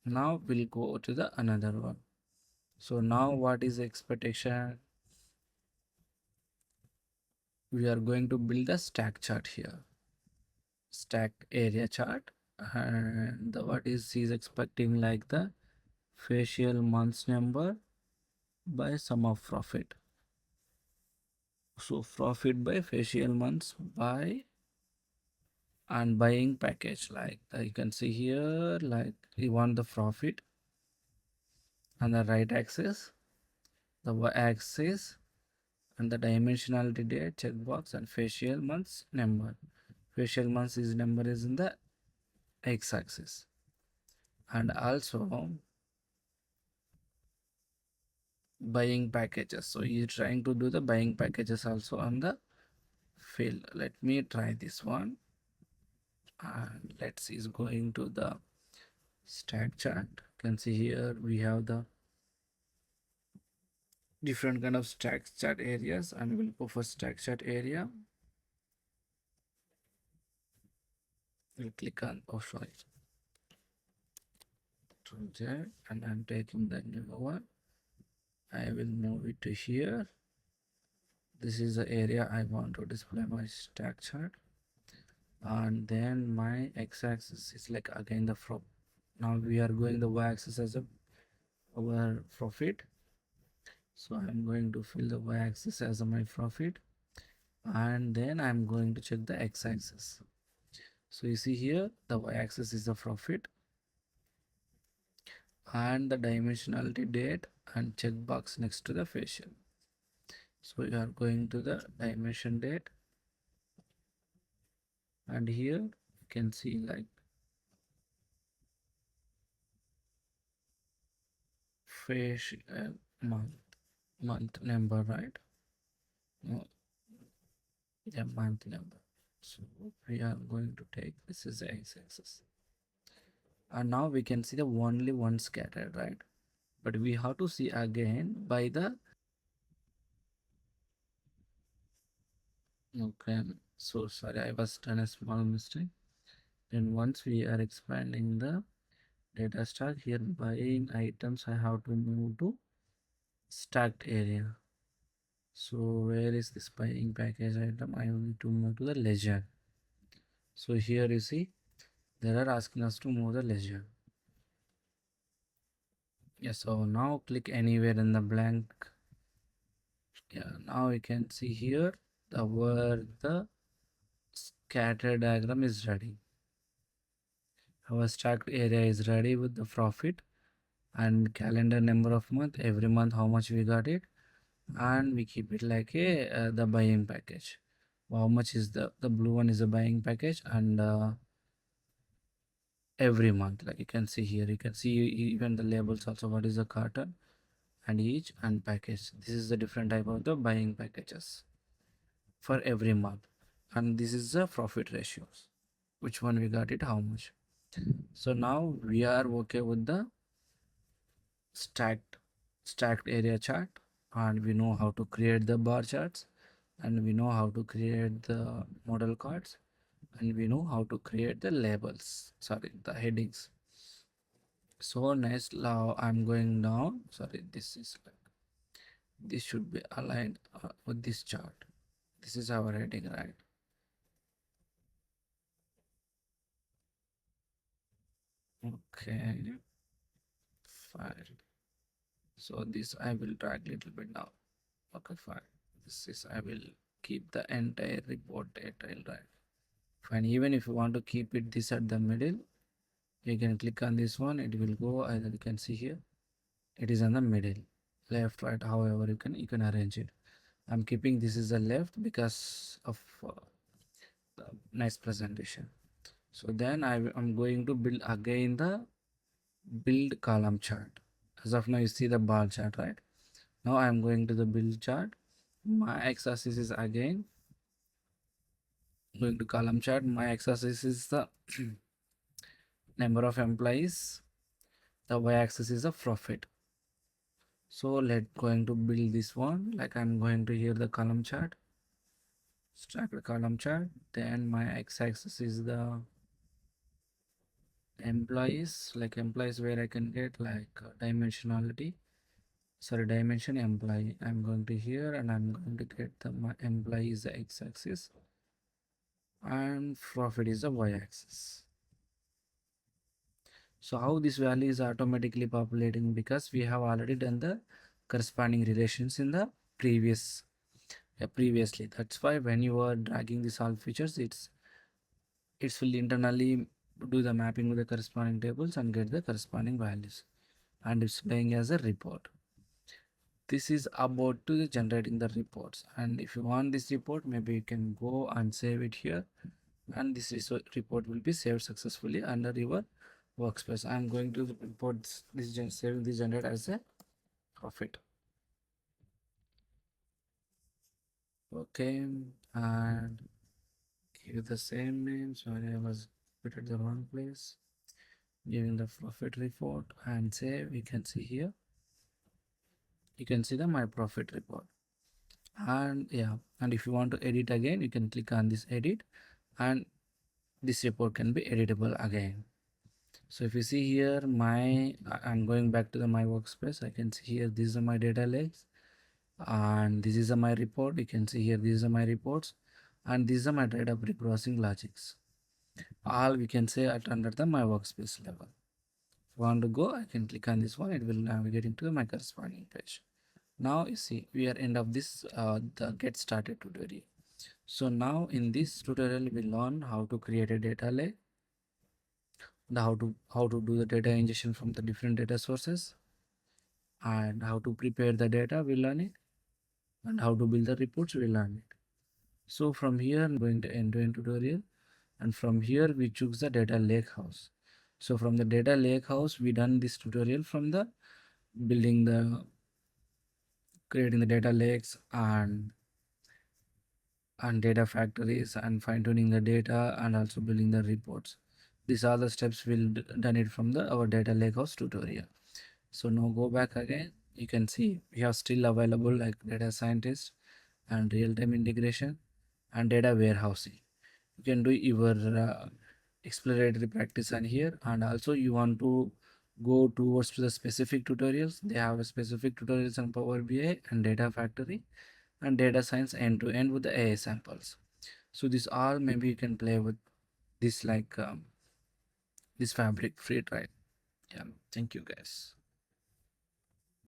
Now we'll go to the another one. So now what is the expectation? We are going to build a stack chart here. Stack area chart, and what is he's expecting like the facial months number by sum of profit. So profit by facial months by and buying package, like you can see here, like you want the profit on the right axis, the y-axis, and the dimensionality date checkbox, and facial months number. Facial months is number is in the x-axis, and also buying packages. So you're trying to do the buying packages also on the field. Let me try this one, and let's see is going to the stack chart. You can see here we have the different kind of stack chart areas, and we'll go for stack chart area. We'll click on sorry, project, and I'm taking the new one. I will move it to here. This is the area I want to display my stack chart, and then my x-axis is like again the now we are going the y-axis as a our profit. So I'm going to fill the y-axis as my profit, and then I'm going to check the x-axis. So you see here the y-axis is the profit, and the dimensionality date and checkbox next to the facial. So you are going to the dimension date, and here you can see like facial month number, right? No, yeah, month number. So we are going to take this is the x-axis, and now we can see the only one scattered, right? But we have to see again by the okay. So sorry, I was done a small mistake. Then once we are expanding the data stack here, buying items, I have to move to stacked area. So where is this buying package item? I need to move to the ledger. So here you see they are asking us to move the ledger. Yes, so now click anywhere in the blank. Yeah, now you can see here the where the scatter diagram is ready. Our stacked area is ready with the profit and calendar number of month, every month how much we got it, and we keep it like a the buying package. How much is the blue one is a buying package, and every month, like you can see here, you can see even the labels also, what is the carton and each and package. This is the different type of the buying packages for every month, and this is the profit ratios, which one we got it, how much. So now we are okay with the stacked area chart, and we know how to create the bar charts, and we know how to create the model cards, and we know how to create the labels, sorry, the headings. So next, now I'm going down, sorry, this is like this should be aligned with this chart. This is our heading, right? Okay, fine. So this I will drag little bit now. Okay, fine. This is I will keep the entire report detail, right? Fine. Even if you want to keep it this at the middle, you can click on this one. It will go, as you can see here. It is on the middle, left, right. However, you can arrange it. I'm keeping this is the left because of the nice presentation. So then I'm going to build again the build column chart. As of now, you see the bar chart, right? Now I'm going to the build chart. My x-axis is again going to column chart. My x-axis is the number of employees. The y-axis is the profit. So let's going to build this one. Like I'm going to here the column chart, stack the column chart. Then my x-axis is the employees, like employees where I can get like dimensionality, sorry, dimension employee. I'm going to here and I'm going to get the my employee is the x-axis and profit is the y-axis. So how this value is automatically populating, because we have already done the corresponding relations in the previous previously. That's why when you are dragging these all features, it's will internally do the mapping with the corresponding tables and get the corresponding values, and it's playing as a report. This is about to the generating the reports, and if you want this report, maybe you can go and save it here, and this report will be saved successfully under your workspace. I'm going to import saving this generate as a profit. Okay, and give the same name. Sorry, I was put at the wrong place. Giving the profit report and save. You can see here. You can see the my profit report. And yeah, and if you want to edit again, you can click on this edit, and this report can be editable again. So if you see here, I'm going back to the my workspace. I can see here these are my data lakes, and this is my report. You can see here these are my reports, and these are my data pre-processing logics. All we can say at under the my workspace level. If you want to go, I can click on this one. It will navigate into my corresponding page. Now you see we are end of this the get started tutorial. So now in this tutorial we learn how to create a data lake, the how to do the data ingestion from the different data sources, and how to prepare the data we learn it, and how to build the reports we learn it. So from here I'm going to end-to-end tutorial, and from here we choose the data lake house. So from the data lake house we done this tutorial from the building the creating the data lakes and data factories and fine-tuning the data and also building the reports. These are the steps we'll done it from the our data lakehouse tutorial. So now go back again. You can see we have still available like data scientist and real-time integration and data warehousing. You can do your exploratory practice on here, and also you want to go towards to the specific tutorials. They have a specific tutorials on Power BI and data factory and data science end to end with the AI samples. So this all maybe you can play with this like this fabric free trial. Yeah, thank you guys.